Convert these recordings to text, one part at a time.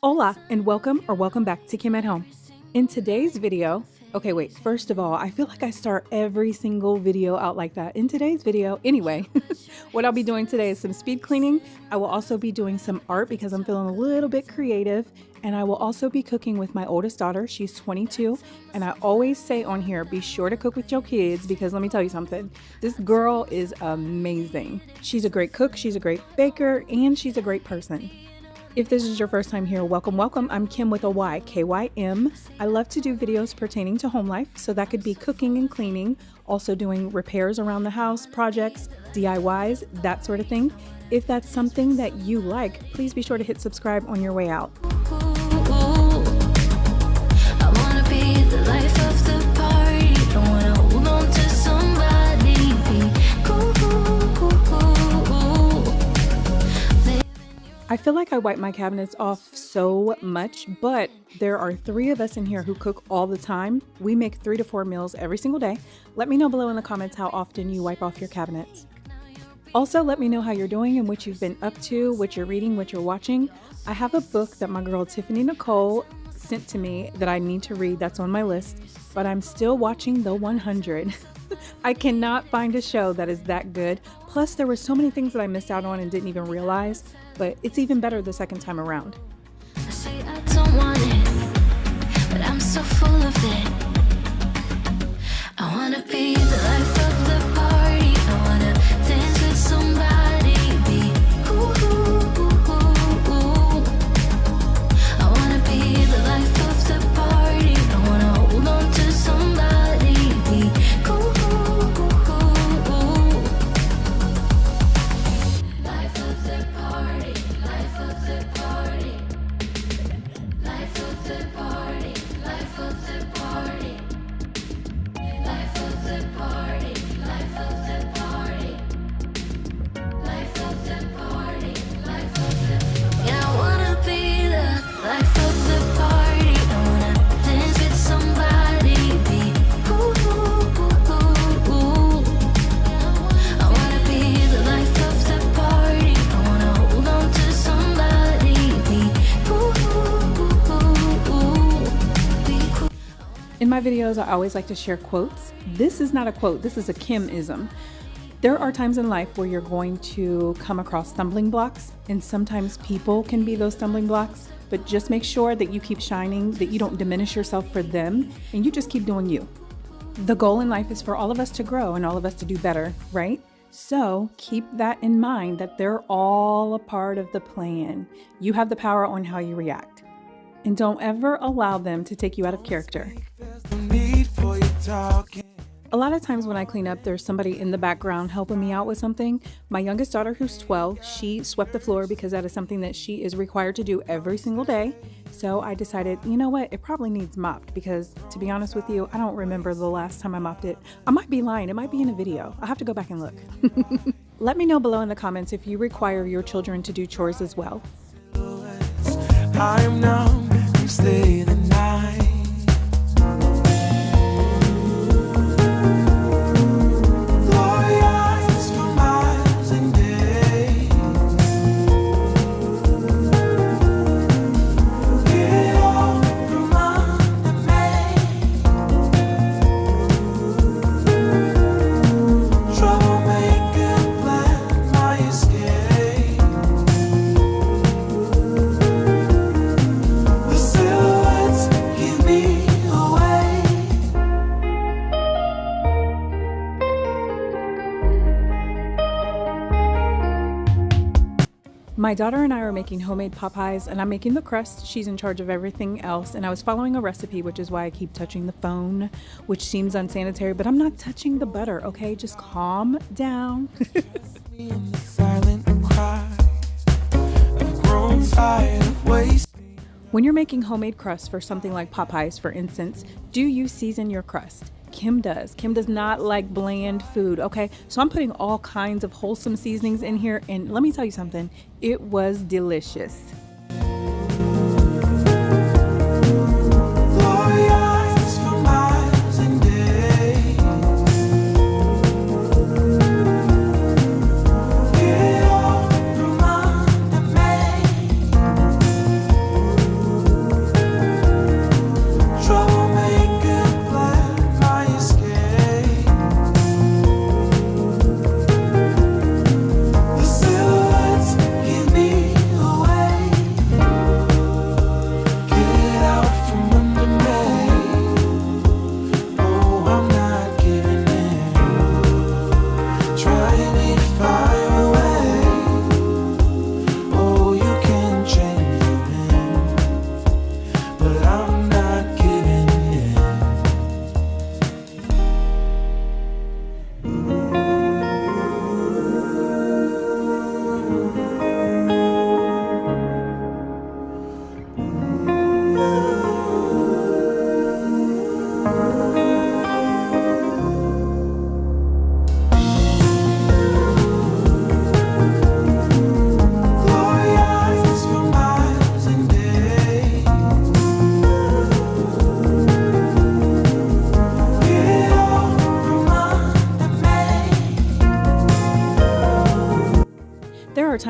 Hola and welcome back to Kim at Home. In today's video, okay, wait, first of all, I feel like I start every single video out like that. In today's video, anyway, what I'll be doing today is some speed cleaning. I will also be doing some art because I'm feeling a little bit creative, and I will also be cooking with my oldest daughter. She's 22, and I always say on here, be sure to cook with your kids because let me tell you something, this girl is amazing. She's a great cook, she's a great baker, and she's a great person. If this is your first time here, welcome. I'm Kim with a Y, K-Y-M. I love to do videos pertaining to home life, so that could be cooking and cleaning, also doing repairs around the house, projects, DIYs, that sort of thing. If that's something that you like, please be sure to hit subscribe on your way out. I feel like I wipe my cabinets off so much, but there are 3 of us in here who cook all the time. We make 3 to 4 meals every single day. Let me know below in the comments how often you wipe off your cabinets. Also, let me know how you're doing and what you've been up to, what you're reading, what you're watching. I have a book that my girl Tiffany Nicole sent to me that I need to read. That's on my list, but I'm still watching The 100. I cannot find a show that is that good. Plus, there were so many things that I missed out on and didn't even realize, but it's even better the second time around. I say I don't want it, but I'm so full of it. I wanna be the life of the party. I wanna dance with somebody, be ooh, ooh, ooh, ooh. I wanna be the life of the party. I wanna hold on to somebody, be cool. Life of the party, life of the party, life of the party, life of the party, life of the party, life of the party, life of the party, life of the. Yeah, I wanna be the life of the party. I wanna dance with somebody, be ooh, ooh, ooh, ooh. I wanna be the life of the party. I wanna hold on to somebody, be ooh, ooh, ooh, ooh. Be cool. In my videos, I always like to share quotes. This is not a quote, this is a Kim-ism. There are times in life where you're going to come across stumbling blocks, and sometimes people can be those stumbling blocks, but just make sure that you keep shining, that you don't diminish yourself for them, and you just keep doing you. The goal in life is for all of us to grow and all of us to do better, right? So keep that in mind, that they're all a part of the plan. You have the power on how you react. And don't ever allow them to take you out of character. A lot of times when I clean up, there's somebody in the background helping me out with something. My youngest daughter, who's 12, she swept the floor because that is something that she is required to do every single day. So I decided, you know what, it probably needs mopped because, to be honest with you, I don't remember the last time I mopped it. I might be lying, it might be in a video. I'll have to go back and look. Let me know below in the comments if you require your children to do chores as well. I'm numb, you stay the night. Glory eyes for miles and days. Get all from under me. Troublemaker, plan my escape. The silhouettes give me away. My daughter and I are making homemade pot pies, and I'm making the crust. She's in charge of everything else, and I was following a recipe, which is why I keep touching the phone, which seems unsanitary, but I'm not touching the butter, okay? Just calm down. Me in the silent cry. I've grown tired of wasting. When you're making homemade crust for something like pot pies, for instance, do you season your crust? Kim does. Kim does not like bland food, okay? So I'm putting all kinds of wholesome seasonings in here, and let me tell you something, it was delicious. Glory eyes for miles and days. Get all from under me.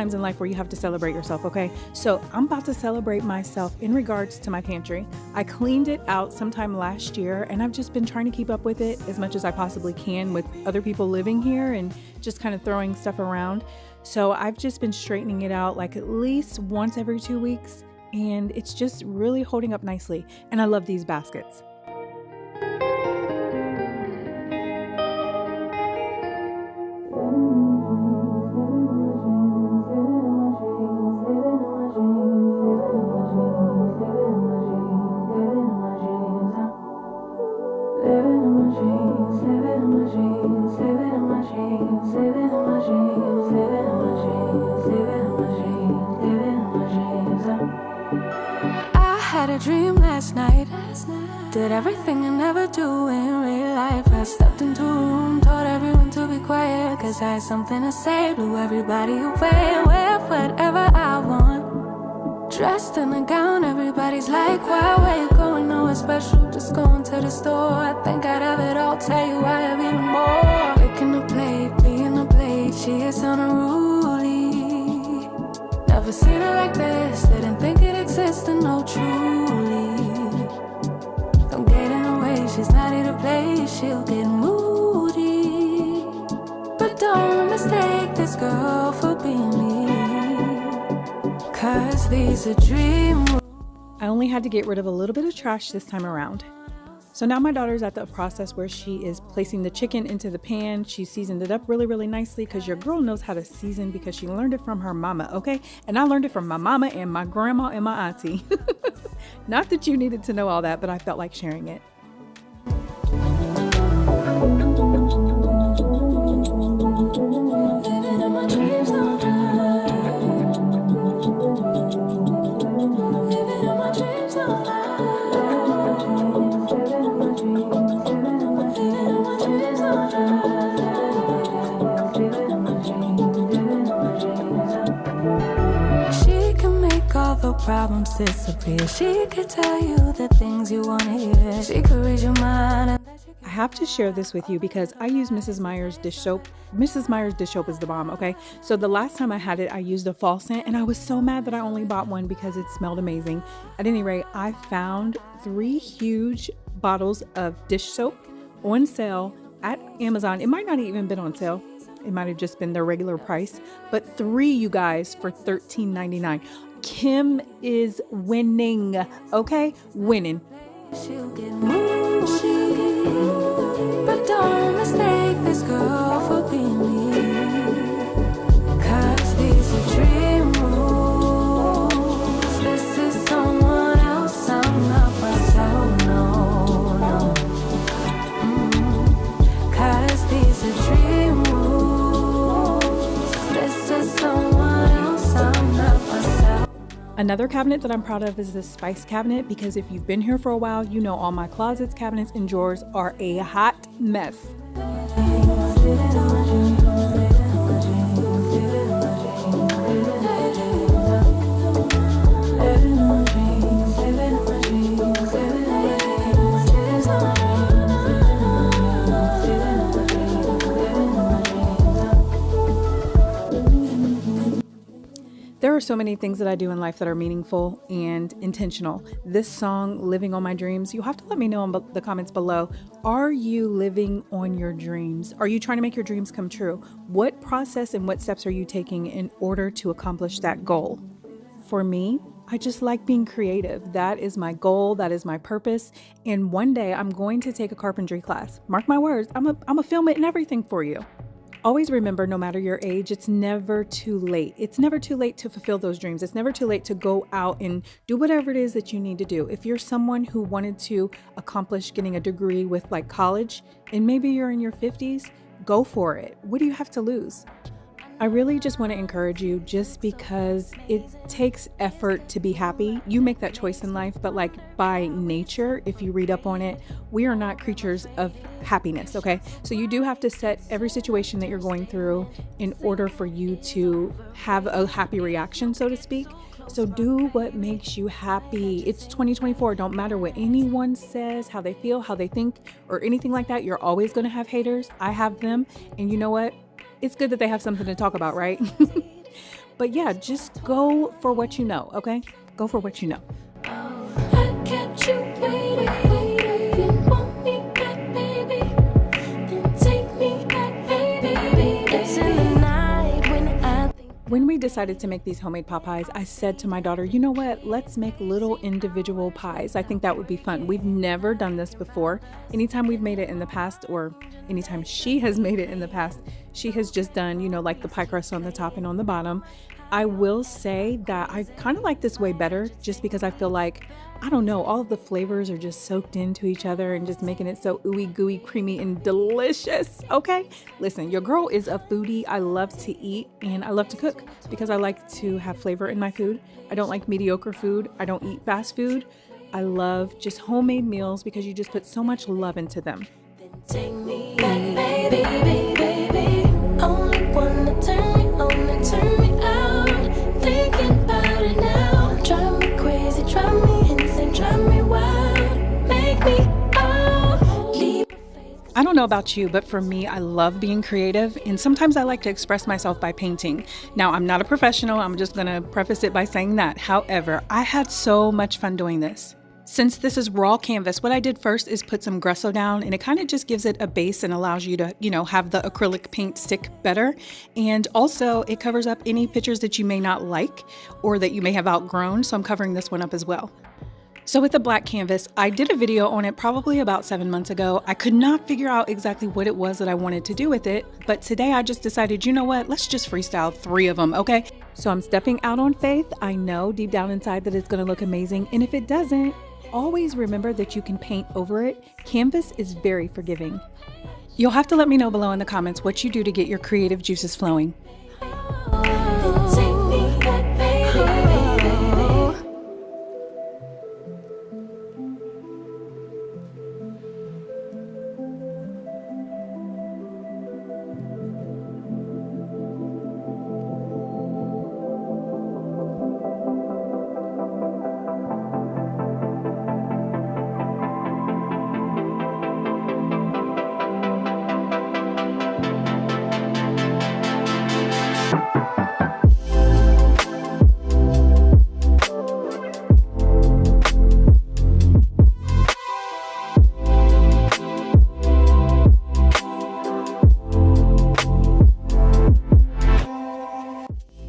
times in life where you have to celebrate yourself, okay? So I'm about to celebrate myself in regards to my pantry. I cleaned it out sometime last year, and I've just been trying to keep up with it as much as I possibly can with other people living here and just kind of throwing stuff around. So I've just been straightening it out like at least once every 2 weeks, and it's just really holding up nicely. And I love these baskets. I had a dream last night. Did everything I never do in real life. I stepped into a room, told everyone to be quiet, cause I had something to say. Blew everybody away, wear whatever I want. Dressed in a gown, everybody's like, why, where you going? Nowhere special, just going to the store. I think I'd have it all, tell you I have even more. Picking a plate, being a plate, she is unruly. Never seen her like this, didn't think it existed, no truly. Don't get in her way, she's not here to play, she'll get moody. But don't mistake this girl for being me, cause these are dream. I only had to get rid of a little bit of trash this time around. So now my daughter's at the process where she is placing the chicken into the pan. She seasoned it up really, really nicely because your girl knows how to season because she learned it from her mama, okay? And I learned it from my mama and my grandma and my auntie. Not that you needed to know all that, but I felt like sharing it. Problems disappear. She could tell you the things you want to hear. She could read your mind. I have to share this with you because I use Mrs. Meyer's dish soap. Mrs. Meyer's dish soap is the bomb, okay? So the last time I had it, I used a fall scent, and I was so mad that I only bought one because it smelled amazing. At any rate, I found 3 huge bottles of dish soap on sale at Amazon. It might not have even been on sale. It might have just been their regular price, but 3, you guys, for $13.99. Kim is winning, okay? Winning. She'll get moody, but don't mistake this girl for being me, cause these are dream rules. This is someone else, I'm not myself, no. Cause these are dream rules. This is someone else, I'm not myself. Another cabinet that I'm proud of is this spice cabinet because if you've been here for a while, you know all my closets, cabinets, and drawers are a hot mess. There are so many things that I do in life that are meaningful and intentional. This song, Living on My Dreams, you have to let me know in the comments below. Are you living on your dreams? Are you trying to make your dreams come true? What process and what steps are you taking in order to accomplish that goal? For me, I just like being creative. That is my goal. That is my purpose. And one day I'm going to take a carpentry class. Mark my words, I'm a film it and everything for you. Always remember, no matter your age, it's never too late. It's never too late to fulfill those dreams. It's never too late to go out and do whatever it is that you need to do. If you're someone who wanted to accomplish getting a degree with like college, and maybe you're in your 50s, go for it. What do you have to lose? I really just want to encourage you just because it takes effort to be happy. You make that choice in life, but like by nature, if you read up on it, we are not creatures of happiness, okay? So you do have to set every situation that you're going through in order for you to have a happy reaction, so to speak. So do what makes you happy. It's 2024. Don't matter what anyone says, how they feel, how they think, or anything like that. You're always going to have haters. I have them. And you know what? It's good that they have something to talk about, right? But yeah, just go for what you know, okay? Go for what you know. I kept you waiting. You want me back, baby? Then take me back, baby. It's in the night when I think. When we decided to make these homemade pot pies, I said to my daughter, you know what? Let's make little individual pies. I think that would be fun. We've never done this before. Anytime we've made it in the past, or anytime she has made it in the past, she has just done, like the pie crust on the top and on the bottom. I will say that I kind of like this way better just because I feel like, I don't know, all of the flavors are just soaked into each other and just making it so ooey gooey, creamy, and delicious. Okay, listen, your girl is a foodie. I love to eat and I love to cook because I like to have flavor in my food. I don't like mediocre food. I don't eat fast food. I love just homemade meals because you just put so much love into them. Take me back, baby, baby. Only wanna turn me on and turn me out. Thinking about it now. Drive me crazy, drive me insane, drive me wild. Make me leave. I don't know about you, but for me, I love being creative, and sometimes I like to express myself by painting. Now, I'm not a professional. I'm just gonna preface it by saying that. However, I had so much fun doing this. Since this is raw canvas, what I did first is put some gesso down, and it kind of just gives it a base and allows you to, have the acrylic paint stick better. And also it covers up any pictures that you may not like or that you may have outgrown. So I'm covering this one up as well. So with the black canvas, I did a video on it probably about 7 months ago. I could not figure out exactly what it was that I wanted to do with it, but today I just decided, you know what, let's just freestyle 3 of them, okay? So I'm stepping out on faith. I know deep down inside that it's gonna look amazing, and if it doesn't, always remember that you can paint over it. Canvas is very forgiving. You'll have to let me know below in the comments what you do to get your creative juices flowing. Take me back, baby.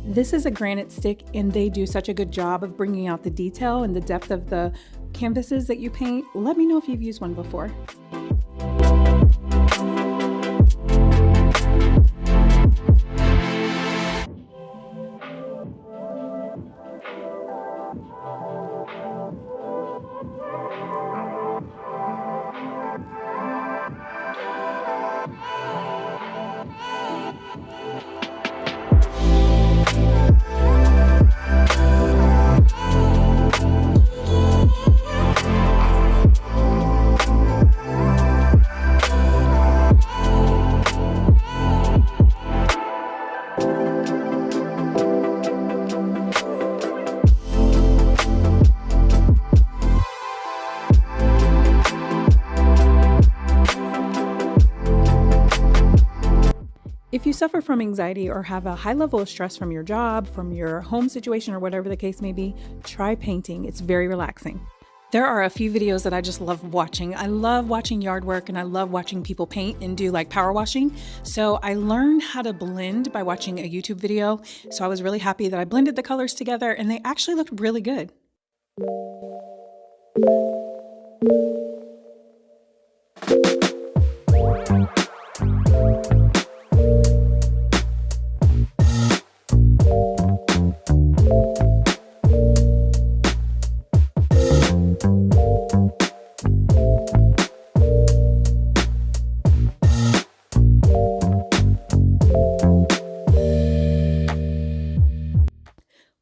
This is a granite stick, and they do such a good job of bringing out the detail and the depth of the canvases that you paint. Let me know if you've used one before. If you suffer from anxiety or have a high level of stress from your job, from your home situation, or whatever the case may be, try painting. It's very relaxing. There are a few videos that I just love watching. I love watching yard work, and I love watching people paint and do like power washing. So I learned how to blend by watching a YouTube video. So I was really happy that I blended the colors together, and they actually looked really good.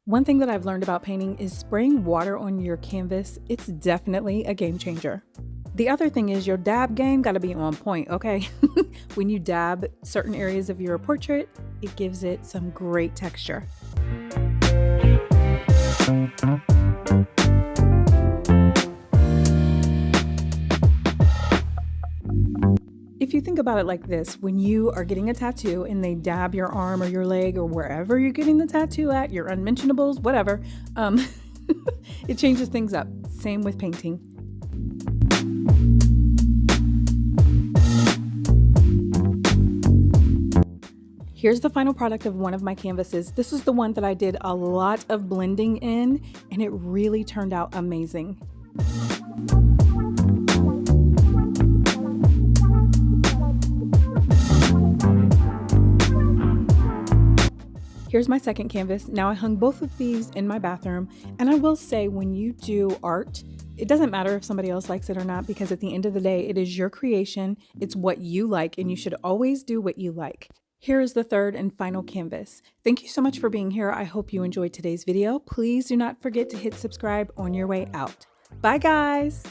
One thing that I've learned about painting is spraying water on your canvas. It's definitely a game changer. The other thing is your dab game got to be on point, okay? When you dab certain areas of your portrait, it gives it some great texture. If you think about it like this, when you are getting a tattoo and they dab your arm or your leg or wherever you're getting the tattoo at, your unmentionables, whatever, it changes things up. Same with painting. Here's the final product of one of my canvases. This is the one that I did a lot of blending in, and it really turned out amazing. Here's my second canvas. Now I hung both of these in my bathroom, and I will say, when you do art, it doesn't matter if somebody else likes it or not, because at the end of the day, it is your creation. It's what you like, and you should always do what you like. Here is the third and final canvas. Thank you so much for being here. I hope you enjoyed today's video. Please do not forget to hit subscribe on your way out. Bye guys.